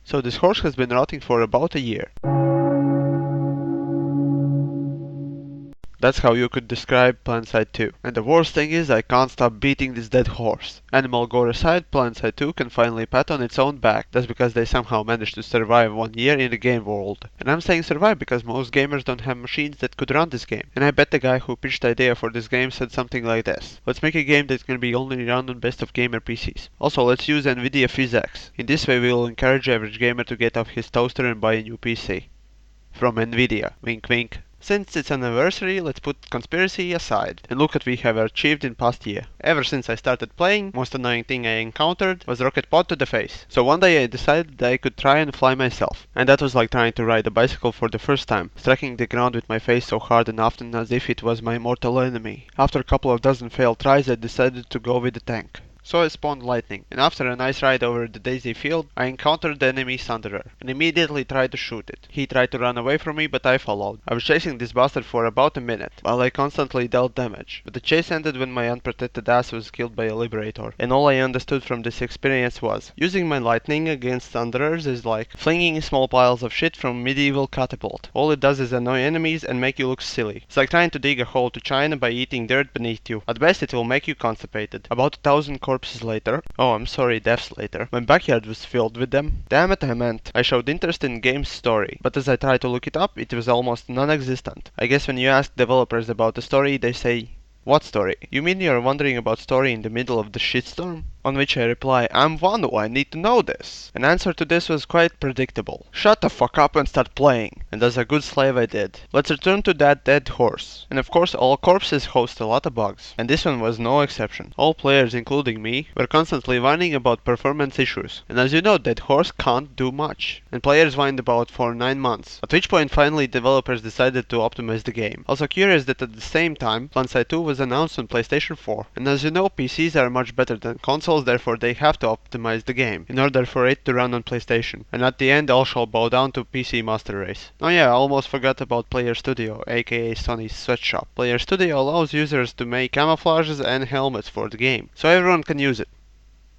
So this horse has been rotting for about a year. That's how you could describe Planetside 2. And the worst thing is I can't stop beating this dead horse. Animal gore aside, Planetside 2 can finally pat on its own back. That's because they somehow managed to survive 1 year in the game world. And I'm saying survive because most gamers don't have machines that could run this game. And I bet the guy who pitched the idea for this game said something like this. Let's make a game that can be only run on best of gamer PCs. Also, let's use Nvidia physics. In this way we will encourage average gamer to get off his toaster and buy a new PC. From Nvidia. Wink wink. Since it's an anniversary, let's put conspiracy aside and look what we have achieved in past year. Ever since I started playing, most annoying thing I encountered was rocket pod to the face. So one day I decided that I could try and fly myself. And that was like trying to ride a bicycle for the first time, striking the ground with my face so hard and often as if it was my mortal enemy. After a couple of dozen failed tries, I decided to go with the tank. So I spawned lightning, and after a nice ride over the daisy field, I encountered the enemy Thunderer, and immediately tried to shoot it. He tried to run away from me, but I followed. I was chasing this bastard for about a minute, while I constantly dealt damage. But the chase ended when my unprotected ass was killed by a Liberator, and all I understood from this experience was, using my lightning against Thunderers is like flinging small piles of shit from medieval catapult. All it does is annoy enemies and make you look silly. It's like trying to dig a hole to China by eating dirt beneath you. At best it will make you constipated. About 1,000 corpses later, deaths later, my backyard was filled with them. Damn it, I meant. I showed interest in game's story, but as I tried to look it up, it was almost non-existent. I guess when you ask developers about the story, they say, "What story? You mean you're wondering about story in the middle of the shitstorm?" On which I reply, I'm Vanu, I need to know this. An answer to this was quite predictable. Shut the fuck up and start playing. And as a good slave I did. Let's return to that dead horse. And of course all corpses host a lot of bugs. And this one was no exception. All players, including me, were constantly whining about performance issues. And as you know, dead horse can't do much. And players whined about for 9 months. At which point finally developers decided to optimize the game. Also curious that at the same time, Planetside 2 was announced on PlayStation 4. And as you know, PCs are much better than consoles, therefore they have to optimize the game in order for it to run on PlayStation. And at the end all shall bow down to PC Master Race. Oh yeah, I almost forgot about Player Studio, aka Sony's sweatshop. Player Studio allows users to make camouflages and helmets for the game, so everyone can use it.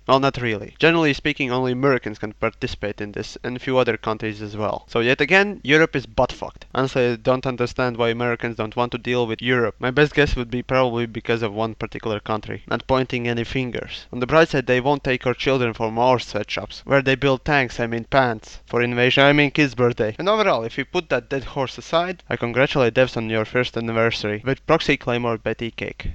Well, not really. Generally speaking, only Americans can participate in this, and a few other countries as well. So yet again, Europe is butt-fucked. Honestly, I don't understand why Americans don't want to deal with Europe. My best guess would be probably because of one particular country. Not pointing any fingers. On the bright side, they won't take our children from our sweatshops, where they build tanks, pants. For invasion, kids' birthday. And overall, if you put that dead horse aside, I congratulate devs on your first anniversary with Proxy Claymore Betty Cake.